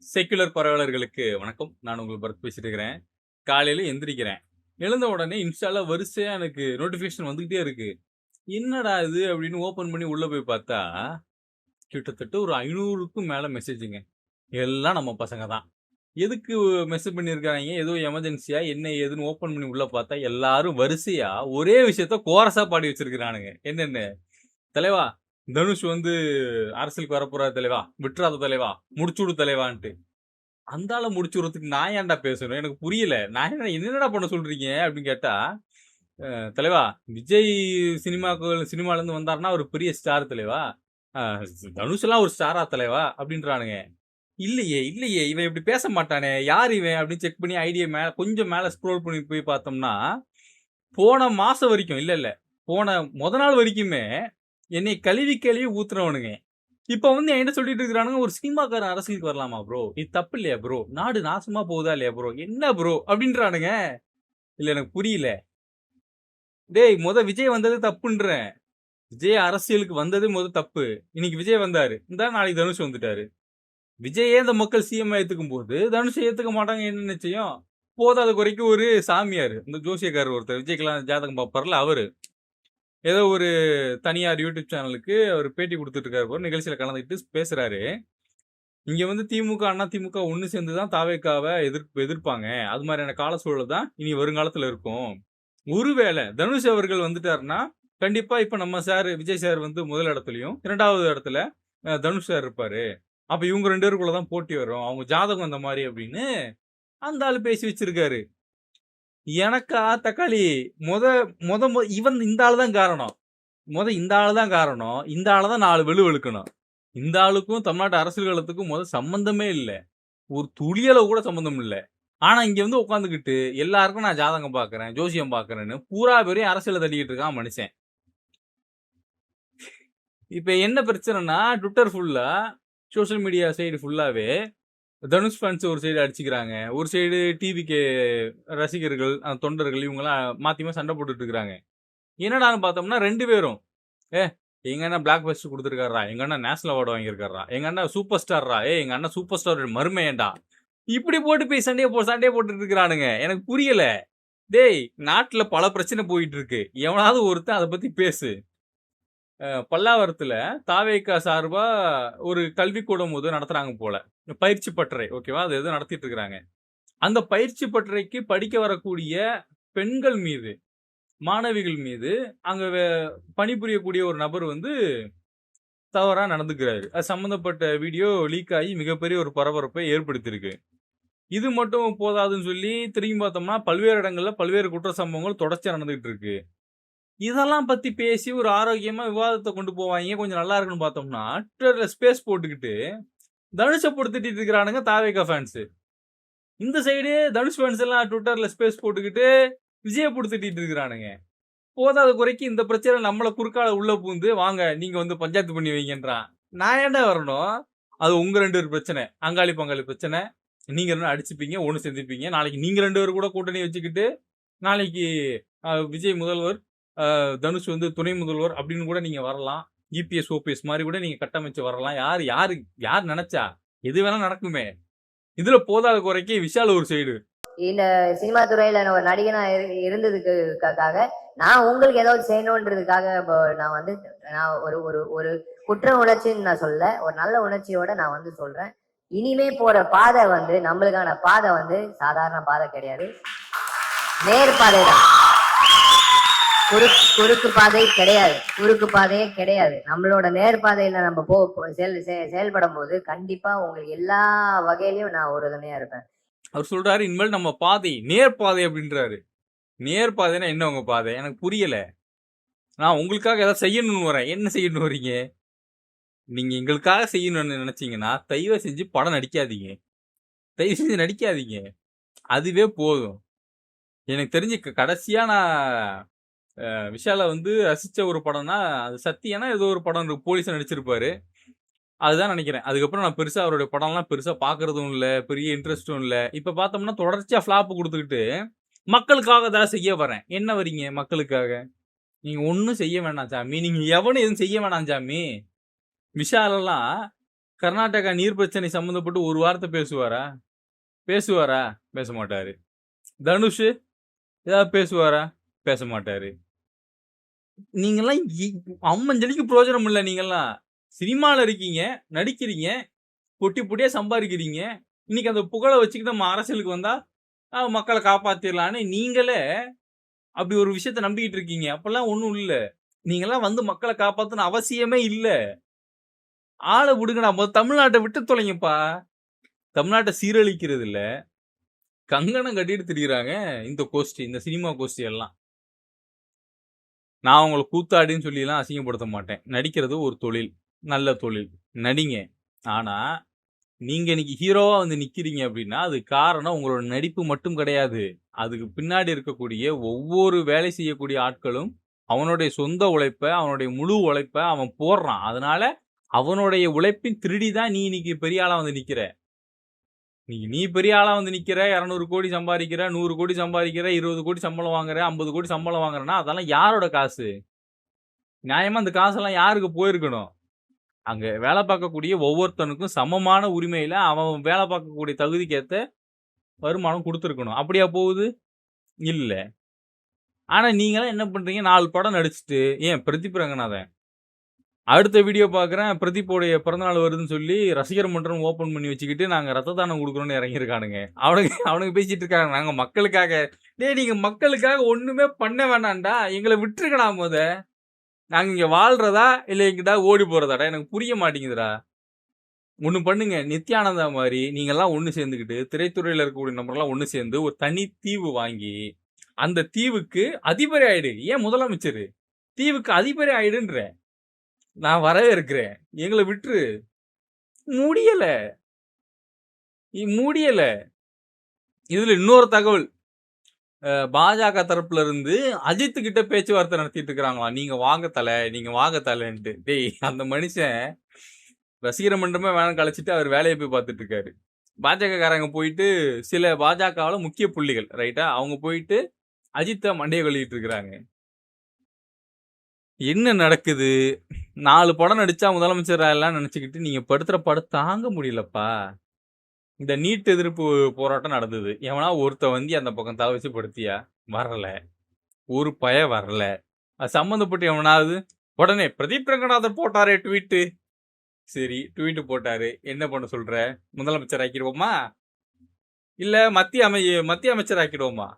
Secular பரவலர்களுக்கு வணக்கம். நான் உங்கள் பரத் பேசிட்டு இருக்கிறேன். காலையில எந்திரிக்கிறேன். எழுந்த உடனே இன்ஸ்டால வரிசையா எனக்கு நோட்டிஃபிகேஷன் வந்துகிட்டே இருக்கு. என்னடா இது அப்படின்னு ஓப்பன் பண்ணி உள்ள போய் பார்த்தா, கிட்டத்தட்ட ஒரு 500க்கும் மேல மெசேஜுங்க. எல்லாம் நம்ம பசங்க தான். எதுக்கு மெசேஜ் பண்ணியிருக்காய்ங்க? ஏதோ எமர்ஜென்சியா என்ன ஏதுன்னு ஓப்பன் பண்ணி உள்ள பார்த்தா, எல்லாரும் வரிசையா ஒரே விஷயத்த கோரஸா பாடி வச்சிருக்கிறானுங்க. என்னன்னு, "தலைவா, தனுஷ் வந்து அரசியலுக்கு வரப்போறாரு தலைவா. விட்றாத தலைவா. முடிச்சுடு தலைவான்ட்டு." அந்த ஆள முடிச்சு விடுறதுக்கு நான் ஏன்டா பேசணும்? எனக்கு புரியல. நான் என்னடா பண்ண சொல்றீங்க? அப்படின்னு கேட்டா, தலைவா விஜய் சினிமாலருந்து வந்தாருன்னா அவரு பெரிய ஸ்டார் தலைவா. அ தனுஷ்லாம் ஒரு ஸ்டாரா தலைவா? அப்படின்றானுங்க. இல்லையே, இல்லையே. இவன் இப்படி பேச மாட்டானே. யார் இவன்? அப்படின்னு செக் பண்ணி ஐடிய கொஞ்சம் மேல ஸ்க்ரோல் பண்ணி போய் பார்த்தோம்னா, போன மாசம் வரைக்கும் இல்ல. போன மொத நாள் வரைக்குமே என்னைய கழுவி கழுவி ஊத்துனவனுங்க. இப்ப வந்து என்கிட்ட சொல்லிட்டு இருக்கிறானுங்க, "ஒரு சினிமாக்காரன் அரசியலுக்கு வரலாமா ப்ரோ? இது தப்பு இல்லையா ப்ரோ? நாடு நாசமா போகுதா இல்லையா ப்ரோ? என்ன ப்ரோ?" அப்படின்றானுங்க. இல்ல எனக்கு புரியல. டேய் விஜய் வந்தது தப்புன்றேன். விஜய் அரசியலுக்கு வந்தது தப்பு. இன்னைக்கு விஜய் வந்தாரு. இந்தா நாளைக்கு தனுஷ் வந்துட்டாரு. விஜயே இந்த மக்கள் சிஎம் ஏத்துக்கும்போது, தனுஷ ஏத்துக்க மாட்டாங்க என்ன நிச்சயம்? போதாத குறைக்கு ஒரு சாமியாரு, இந்த ஜோசியக்காரர் ஒருத்தர் விஜய்க்கெல்லாம் ஜாதகம் பார்ப்பார்ல அவரு. ஏதோ ஒரு தனியார் யூடியூப் சேனலுக்கு அவரு பேட்டி குடுத்துட்டு இருக்காரு போல. நிகழ்ச்சியில கலந்துக்கிட்டு பேசுறாரு. இங்க வந்து திமுக, அண்ணா திமுக ஒண்ணு சேர்ந்து தான் தாவேக்காவ எதிர்ப்பாங்க. அது மாதிரியான கால சூழல் தான் இனி வருங்காலத்துல இருக்கும். ஒருவேளை தனுஷ் அவர்கள் வந்துட்டாருன்னா, கண்டிப்பா இப்ப நம்ம விஜய் சார் வந்து முதல் இடத்துலயும், 2வது இடத்துல தனுஷ் சார் இருப்பாரு. அப்ப இவங்க 2 பேருக்குள்ள தான் போட்டி வரும். அவங்க ஜாதகம் அந்த மாரி அப்படின்னு அந்த ஆளு பேசி வச்சிருக்காரு. எனக்கா தக்காளி மொத மொத மொ இவன் இந்த ஆளு தான் காரணம். இந்த ஆளு தான் காரணம். இந்த ஆள தான் 4 வெளுக்கணும். இந்த ஆளுக்கும் தமிழ்நாட்டு அரசியல் களத்துக்கும் சம்பந்தமே இல்ல. ஒரு துளியளவு கூட சம்மந்தம் இல்ல. ஆனா இங்க வந்து உட்காந்துக்கிட்டு எல்லாருக்கும் நான் ஜாதகம் பார்க்கிறேன், ஜோசியம் பார்க்கிறேன்னு பூரா பேரையும் அரசியல்ல தள்ளிக்கிட்டு இருக்கான் மனுஷன். இப்ப என்ன பிரச்சனைன்னா, ட்விட்டர் ஃபுல்லா, சோசியல் மீடியா சைடு ஃபுல்லாவே தனுஷ் ஃபேன்ஸ் ஒரு சைடு அடிச்சுக்கிறாங்க. ஒரு சைடு டிவிகே ரசிகர்கள், தொண்டர்கள் இவங்கலாம் மாத்தி மாத்தி சண்டை போட்டுட்டு இருக்கிறாங்க. என்னடான்னு பார்த்தோம்னா 2 பேரும், எங்க அண்ணன் பிளாக் பஸ்டர் குடுத்துருக்காருடா. எங்க அண்ணன் நேஷனல் அவார்டு வாங்கியிருக்காருடா. எங்க அண்ணன் சூப்பர் ஸ்டார்ரா. எங்க அண்ணன் சூப்பர் ஸ்டார் மருமையன்டா. இப்படி போட்டு போய் சண்டைய போட்டுட்டு இருக்கிறானுங்க. எனக்கு புரியல. டேய் நாட்டுல பல பிரச்சனை போயிட்டு இருக்கு. எவனாவது ஒருத்தன் அத பத்தி பேசு. பல்லாவரத்துல தாவேகா சார்பா ஒரு கல்விக்கூடம் நடத்துறாங்க போல. பயிற்சி பட்டறை ஓகேவா? அது ஏதோ நடத்திட்டு இருக்கிறாங்க. அந்த பயிற்சி பட்டறைக்கு படிக்க வரக்கூடிய பெண்கள் மீது, மாணவிகள் மீது அங்க பணிபுரியக்கூடிய ஒரு நபர் வந்து தவறா நடந்துக்கிறாரு. அது சம்பந்தப்பட்ட வீடியோ லீக் ஆகி மிகப்பெரிய ஒரு பரபரப்பை ஏற்படுத்தியிருக்கு. இது மட்டும் போதாதுன்னு சொல்லி திரும்பி பார்த்தோம்னா, பல்வேறு இடங்கள்ல பல்வேறு குற்ற சம்பவங்கள் தொடர்ச்சியா நடந்துகிட்டு இருக்கு. இதெல்லாம் பத்தி பேசி ஒரு ஆரோக்கியமா விவாதத்த கொண்டு போவாய்ங்க. கொஞ்சம் நல்லா இருக்குன்னு பார்த்தோம்னா, ட்விட்டர்ல ஸ்பேஸ் போட்டுக்கிட்டு, தனுஷ போட்டு திட்டிட்டு இருக்கிறானுங்க தாவேகா ஃபேன்ஸ். இந்த சைடு தனுஷ் ஃபேன்ஸ் எல்லாம் ட்விட்டர்ல ஸ்பேஸ் போட்டுக்கிட்டு, விஜய போட்டு திட்டிட்டு இருக்கிறானுங்க. போதாத குறைக்கு இந்த பிரச்சனை நம்மள குறுக்கால உள்ள பூந்து, வாங்க நீங்க வந்து பஞ்சாயத்து பண்ணி வைங்கன்றான். நான் ஏன்டா வரணும்? அது உங்க 2 பேர் பிரச்சனை. அங்காளி பங்காளி பிரச்சனை. நீங்க 2 அடிச்சுப்பீங்க, ஒண்ணு சேர்ந்துப்பீங்க. நாளைக்கு நீங்க 2 பேரும் கூட கூட்டணி வச்சுக்கிட்டு, நாளைக்கு விஜய் முதல்வர், தனுஷ் வந்து துணை முதல்வர் அப்படின்னு கூட நீங்க வரலாம். இபிஎஸ், ஓபிஎஸ் மாரி கூட நீங்க கட்டமைச்சு வரலாம். யார் நெனச்சா? எது வேணா நடக்குமே. இதுல போதாத குறைக்கு விஷால் ஒரு சைடு. இந்த சினிமா துறையில நான் ஒரு நடிகனா இருந்ததுக்காக நான் உங்களுக்கு ஏதாவது செய்யணுன்றதுக்காக நான் வந்து நான் ஒரு ஒரு ஒரு குற்ற உணர்ச்சின்னு நான் சொல்ல, ஒரு நல்ல உணர்ச்சியோட நான் வந்து சொல்றேன். இனிமே போற பாதை வந்து நம்மளுக்கான பாதை வந்து சாதாரண பாதை கிடையாது, நேர்பாதை தான். குறுக்கு பாதை கிடையாது, குறுக்கு பாதையே கிடையாது. நம்மளோட நேர்பாதையில நம்ம செயல்படும் போது கண்டிப்பா உங்களுக்கு எல்லா வகையிலயும் நான் உறுதுணையா இருப்பேன். அவர் சொல்றாரு, இனிமேல் நம்ம பாதை நேர்பாதை அப்படின்றாரு. நேர்பாதைன்னா என்ன உங்க பாதை? எனக்கு புரியல. நான் உங்களுக்காக ஏதாவது செய்யணும்னு வரேன். என்ன செய்யணும்னு வரீங்க? நீங்க எங்களுக்காக செய்யணும்னு நினைச்சீங்கன்னா, தயவு செஞ்சு படம் நடிக்காதீங்க. தயவு செஞ்சு நடிக்காதீங்க. அதுவே போதும். எனக்கு தெரிஞ்சு கடைசியா நான் விஷால வந்து ரசிச்ச ஒரு படம்னா, அது சத்தியனா ஏதோ ஒரு படம் போலீஸா நடிச்சிருப்பாரு. அதுதான் நினைக்கிறேன். அதுக்கப்புறம் நான் பெருசா அவருடைய படம்லாம் பெருசா பார்க்கறதும் இல்ல. பெரிய இன்ட்ரெஸ்ட்டும் இல்ல. இப்ப பார்த்தோம்னா தொடர்ச்சியா ஃப்ளாப் குடுத்துக்கிட்டு, மக்களுக்காக ஏதாவது செய்ய வரேன். என்ன வரீங்க மக்களுக்காக? நீங்க ஒண்ணும் செய்ய வேணாம் சாமி. நீங்க எவனும் எதுவும் செய்ய வேணாம் சாமி. விஷாலெல்லாம் கர்நாடகா நீர் பிரச்சனை சம்மந்தப்பட்டு ஒரு வார்த்தை பேசுவாரா? பேசுவாரா? பேச மாட்டாரு. தனுஷ் ஏதாவது பேசுவாரா? பேச மாட்டாரு. நீங்கலாம் அம்மஞ்சலிக்கு பிரயோஜனம் இல்ல நீங்கலாம். சினிமால இருக்கீங்க, நடிக்கிறீங்க, பொட்டி பொட்டியா சம்பாதிக்கிறீங்க. இன்னைக்கு அந்த புகழ வச்சுக்கிட்டு நம்ம அரசியலுக்கு வந்தா, மக்கள காப்பாத்திரலான்னு நீங்களே அப்படி ஒரு விஷயத்த நம்பிக்கிட்டு இருக்கீங்க. அப்பல்லாம் ஒண்ணும் இல்ல. நீங்கலாம் வந்து மக்கள காப்பாத்தணும்னு அவசியமே இல்ல. ஆள விடுங்கடா. தமிழ்நாட்ட விட்டு தொலைங்கப்பா. தமிழ்நாட்ட சீரழிக்கிறது இல்ல. கங்கணம் கட்டிட்டு திரியிறாங்க இந்த கோஷ்டி, இந்த சினிமா கோஷ்டி எல்லாம். நான் உங்கள கூத்தாடின்னு சொல்லிலாம் அசிங்கப்படுத்த மாட்டேன். நடிக்கிறது ஒரு தொழில். நல்ல தொழில். நடிங்க. ஆனா, நீங்க இன்னைக்கு ஹீரோவா வந்து நிக்கிறீங்க அப்படின்னா, அதுக்கு காரணம் உங்களோட நடிப்பு மட்டும் கிடையாது. அதுக்கு பின்னாடி இருக்கக்கூடிய ஒவ்வொரு வேலை செய்யக்கூடிய ஆட்களும், அவனுடைய சொந்த உழைப்ப, அவனுடைய முழு உழைப்ப அவன் போடுறான். அதனால, அவனுடைய உழைப்பின் திருடி தான் நீ இன்னைக்கு பெரிய ஆளா வந்து நிக்கிற. நீ பெரிய ஆளா வந்து நிக்கிற, 200 கோடி சம்பாதிக்கிற, 100 கோடி சம்பாதிக்கிற, 20 கோடி சம்பளம் வாங்குற, 50 கோடி சம்பளம் வாங்குறன்னா, அதெல்லாம் யாரோட காசு? நியாயமா அந்த காசெல்லாம் யாருக்கு போயிருக்கணும்? அங்க வேலை பார்க்கக்கூடிய ஒவ்வொருத்தனுக்கும் சமமான உரிமையில அவன் வேலை பார்க்கக்கூடிய தகுதிக்கு ஏத்த வருமானம் குடுத்துருக்கணும். அப்படியா போகுது? இல்ல. ஆனா நீங்கலாம் என்ன பண்றீங்க? 4 படம் நடிச்சுட்டு ஏன் பிரதீப் ரங்கநாதன் அடுத்த வீடியோ பார்க்குறேன், பிரதீப்போடைய பிறந்தநாள் வருதுன்னு சொல்லி ரசிகர் மன்றம் ஓப்பன் பண்ணி வச்சுக்கிட்டு, நாங்க ரத்த தானம் குடுக்குறோம்னு இறங்கியிருக்கானுங்க. அவனுங்க பேசிட்டு இருக்காங்க, நாங்க மக்களுக்காக. டேய் நீங்க மக்களுக்காக ஒண்ணுமே பண்ண வேணாம்டா. எங்கள விட்டுருங்கடா மொத. நாங்க இங்க வாழ்றதா, இல்ல எங்கிட்டாவது ஓடி போறதாடா? எனக்கு புரிய மாட்டேங்குதுடா. ஒண்ணு பண்ணுங்க. நித்யானந்தா மாரி நீங்கலாம் ஒண்ணு சேர்ந்துக்கிட்டு, திரைத்துறையில இருக்கக்கூடிய நபர்லாம் ஒண்ணு சேர்ந்து ஒரு தனி தீவு வாங்கி, அந்த தீவுக்கு அதிபதி ஆயிடு. ஏன் முதலமைச்சரு? தீவுக்கு அதிபதி ஆயிடுன்றேன். நான் வரவேற்கிறேன். எங்கள விட்டுரு. முடியல. முடியல. இதுல இன்னொரு தகவல். பாஜக தரப்புல இருந்து அஜித் கிட்ட பேச்சுவார்த்தை நடத்திட்டு இருக்காங்களாம். நீங்க வாங்க தல, நீங்க வாங்க தலன்ட்டு. டேய் அந்த மனுஷன் ரசிகர் மன்றமே வேணாம் கழிச்சிட்டு அவர் வேலையை போய் பார்த்துட்டு இருக்காரு. பாஜக காரங்க போயிட்டு சில பாஜகவுல முக்கிய புள்ளிகள் ரைட்டா அவங்க போயிட்டு அஜித்தை மண்டைய கழுவிட்டு இருக்கிறாங்க. என்ன நடக்குது? 4 படம் நடிச்சா முதலமைச்சர் எல்லாம் நினைச்சுக்கிட்டு நீங்க படுத்துற படம் தாங்க முடியலப்பா. இந்த நீட் எதிர்ப்பு போராட்டம் நடந்தது. எவனா ஒருத்த வந்து அந்த பக்கம் தலை வச்சு படுத்தியா? வரல. ஒரு பய வரல. அது சம்பந்தப்பட்டு எவனாவது உடனே பிரதீப் ரங்கநாதன் போட்டாரே ட்வீட்டு. சரி ட்வீட் போட்டாரு. என்ன பண்ண சொல்ற? முதலமைச்சர் ஆக்கிடுவோமா? இல்ல மத்திய அமைச்சர் ஆக்கிடுவோமா?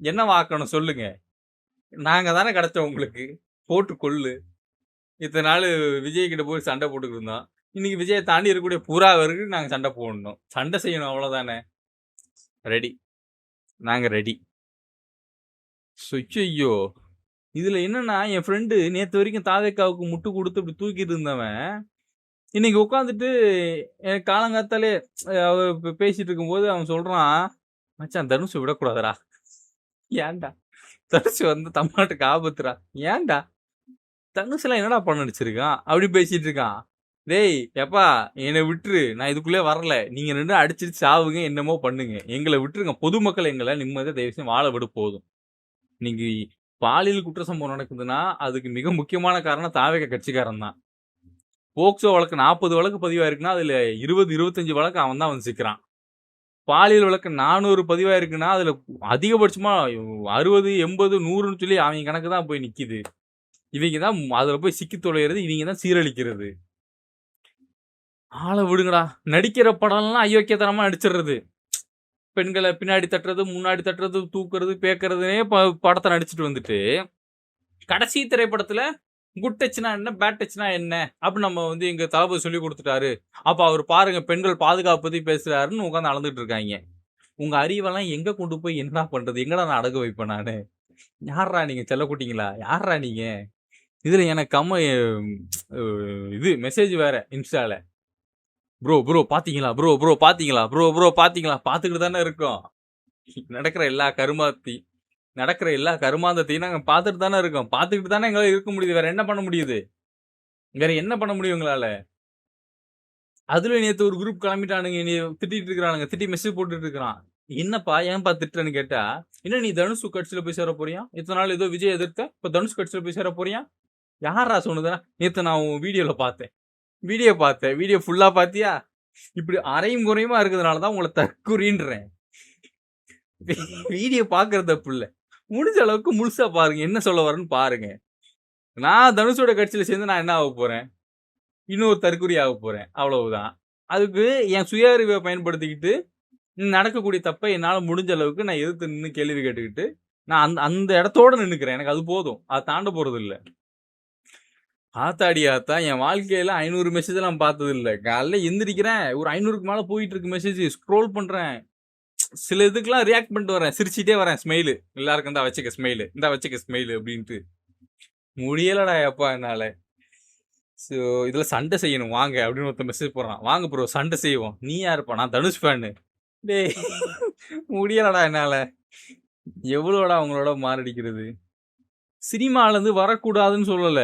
என்ன வாக்கணும் சொல்லுங்க. நாங்க தானே கிடைச்சோம் உங்களுக்கு. போட்டு கொள்ளு. இத்தனை நாள் விஜய் கிட்ட போய் சண்டை போட்டுக்கிட்டு இருந்தோம். இன்னைக்கு விஜயை தாண்டி இருக்கக்கூடிய புறாவருக்கு நாங்க சண்டை போடணும். சண்டை செய்யணும் அவ்வளவுதானே. ரெடி. நாங்க ரெடி. ஐயோ இதுல என்னன்னா என் ஃப்ரெண்டு நேத்து வரைக்கும் தாவேக்காவுக்கு முட்டு கொடுத்து இப்படி தூக்கிட்டு இருந்தவன் இன்னைக்கு உட்காந்துட்டு எனக்கு காலங்காத்தாலே அவர் பேசிட்டு இருக்கும்போது அவன் சொல்றான், மச்சான் தனுஷ் விடக்கூடாதுடா. ஏன்டா? தனுஷ் வந்து தமிழ்நாட்டுக்கு ஆபத்துடா. ஏன்டா? தனுஷ்லாம் என்னடா பண்ண நடிச்சிருக்கான் அப்படி பேசிட்டு இருக்கான். டேய் எப்பா என்னை விட்டுரு, நான் இதுக்குள்ளே வரல. நீங்க 2 அடிச்சிட்டு சாவுங்க, என்னமோ பண்ணுங்க, எங்களை விட்டுருங்க. பொதுமக்கள் எங்களை நிம்மதியா தயவு செய்து வாழ விட போதும். நீங்க பாலியல் குற்ற சம்பவம் நடக்குதுன்னா அதுக்கு மிக முக்கியமான காரணம் தாவேக கட்சிக்காரன் தான். போக்சோ வழக்கு 40 வழக்கு பதிவாயிருக்குன்னா அதுல 20-25 வழக்கு அவன் தான் வந்து சிக்கிறான். பாலியல் வழக்கு 400 பதிவாயிருக்குன்னா அதுல அதிகபட்சமா 60, 80, 100ன்னு சொல்லி அவங்க கணக்கு தான் போய் நிக்குது. இவங்க தான் அதுல போய் சிக்கி தொலைகிறது, இவங்க தான் சீரழிக்கிறது. ஆளை விடுங்கடா. நடிக்கிற படம்லாம் அயோக்கியத்தனமா நடிச்சிடுறது. பெண்களை பின்னாடி தட்டுறது, முன்னாடி தட்டுறது, தூக்குறது, பேக்குறதுனே படத்தை நடிச்சிட்டு வந்துட்டு கடைசி திரைப்படத்துல குட் டச்னா என்ன, பேட் டச்னா என்ன அப்படின்னு நம்ம வந்து எங்க தளபதி சொல்லி கொடுத்துட்டாரு. அப்ப அவர் பாருங்க பெண்கள் பாதுகாப்பு பத்தி பேசுறாருன்னு உட்காந்து அளந்துட்டு இருக்காங்க. உங்க அறிவெல்லாம் எங்க கொண்டு போய் என்ன பண்றது? எங்கடா நான் அடகு வைப்பேன் நானு? யாரா நீங்க செல்லக்குட்டிங்களா? யாரா நீங்க? இதுல எனக்கு இது மெசேஜ் வேற இன்ஸ்டால. ப்ரோ பாத்தீங்களா? ப்ரோ பாத்தீங்களா? ப்ரோ பாத்தீங்களா? பாத்துக்கிட்டு தானே இருக்கோம். நடக்கிற எல்லா கருமாந்தத்தையும் நாங்க பாத்துட்டு தானே இருக்கோம். பாத்துக்கிட்டு தானே எங்களால இருக்க முடியுது. வேற என்ன பண்ண முடியுது? வேற என்ன பண்ண முடியும் எங்களால? அதுல நேத்து ஒரு குரூப் கிளம்பிட்டானுங்க, நீ திட்டிட்டு இருக்கிறானுங்க, திட்டி மெசேஜ் போட்டுட்டு இருக்கிறான். என்னப்பா ஏன்பா திட்டுறன்னு கேட்டா, என்ன நீ தனுஷ் கட்சியில போய் சேர போறியா? இத்தனை நாள் ஏதோ விஜய் எதிர்த்த, இப்ப தனுஷ் கட்சியில போய் சேர போறியா? யாரா சொன்னதா? நேத்து நான் உன் வீடியோல பார்த்தேன். வீடியோ பார்த்தேன். வீடியோ ஃபுல்லா பார்த்தியா? இப்படி அரையும் குறையுமா இருக்கிறதுனால தான் உங்கள தற்குறின்றேன். வீடியோ பார்க்கறது தப்பு இல்ல. முடிஞ்ச அளவுக்கு முழுசா பாருங்க. என்ன சொல்ல வரேன்னு பாருங்க. நான் தனுஷோட கட்சியில சேர்ந்து நான் என்ன ஆகப் போறேன்? இன்னொரு தற்குறி ஆகப் போறேன். அவ்வளவுதான். அதுக்கு என் சுய அறிவை பயன்படுத்திக்கிட்டு நடக்கக்கூடிய தப்ப என்னால முடிஞ்ச அளவுக்கு நான் எதிர்த்து நின்னு கேள்வி கேட்டுக்கிட்டு, நான் அந்த அந்த இடத்தோட நின்னுக்கிறேன். எனக்கு அது போதும். அத தாண்ட போறதில்ல. ஆத்தாடி ஆத்தா! என் வாழ்க்கையில 500 மெசேஜ்லாம் பார்த்ததில்ல. காலைல எந்திரிக்கிறேன். ஒரு 500க்கு மேல போயிட்டு இருக்கு மெசேஜ். ஸ்க்ரோல் பண்றேன். சில இதுக்கெல்லாம் ரியாக்ட் பண்ணிட்டு வரேன். சிரிச்சுட்டே வரேன். ஸ்மைலு. எல்லாருக்கும் இந்தா வச்சுக்க ஸ்மைலு. இந்தா வச்சுக்க ஸ்மைலு அப்டின்ட்டு. முடியலடா யப்பா என்னால. ஸோ இதுல சண்டை செய்யணும் வாங்க அப்படின்னு ஒருத்தன் மெசேஜ் போடுறான். வாங்க ப்ரோ சண்டை செய்வோம். நீ யாருப்பா? நான் தனுஷ் ஃபேனு. டேய் முடியலடா என்னால. எவ்வளோடா உங்களோட மாரடிக்கிறது? சினிமாலேருந்து வரக்கூடாதுன்னு சொல்லல.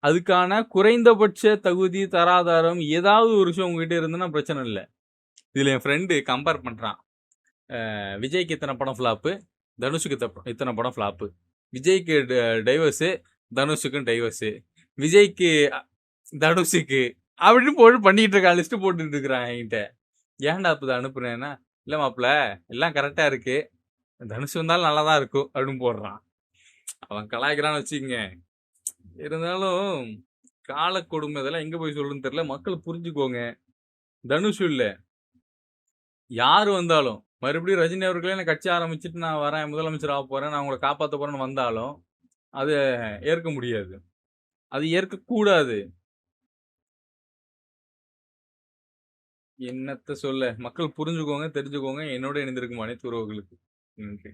அதுக்கான குறைந்தபட்ச தகுதி, தராதாரம் ஏதாவது ஒரு விஷயம் உங்ககிட்ட இருந்துன்னா பிரச்சனை இல்ல. இதுல என் ஃப்ரெண்டு கம்பேர் பண்றான். விஜய்க்கு இத்தனை படம் ஃப்ளாப்பு, தனுஷுக்கு இத்தனை படம் ஃப்ளாப்பு. விஜய்க்கு டைவர்ஸு, தனுஷுக்கும் டைவர்ஸு. விஜய்க்கு தனுஷுக்கு அப்படின்னு போட்டு பண்ணிட்டு இருக்கான். லிஸ்ட் போட்டுட்டு இருக்கிறான் என்கிட்ட. ஏன்டா அப்ப இதை அனுப்புனேன்னா, இல்ல மாப்ள எல்லாம் கரெக்டா இருக்கு. தனுஷ் வந்தாலும் நல்லா தான் இருக்கும் அப்படின்னு போடுறான். அவன் கலாய்க்கிறான்னு வச்சுக்கங்க. இருந்தாலும் கால கொடுமை இதெல்லாம் எங்க போய் சொல்லுன்னு தெரியல. மக்கள் புரிஞ்சுக்கோங்க. தனுஷ் இல்ல யாரு வந்தாலும் மறுபடியும் ரஜினி அவர்களே எனக்கு கட்சி ஆரம்பிச்சுட்டு நான் வரேன், முதலமைச்சர் ஆக போறேன், நான் உங்களை காப்பாற்ற போறேன்னு வந்தாலும் அது ஏற்க முடியாது. அது ஏற்கக்கூடாது. என்னத்த சொல்ல? மக்கள் புரிஞ்சுக்கோங்க, தெரிஞ்சுக்கோங்க. என்னோட இணைந்திருக்கும் அனைத்து உறவுகளுக்கு நன்றி.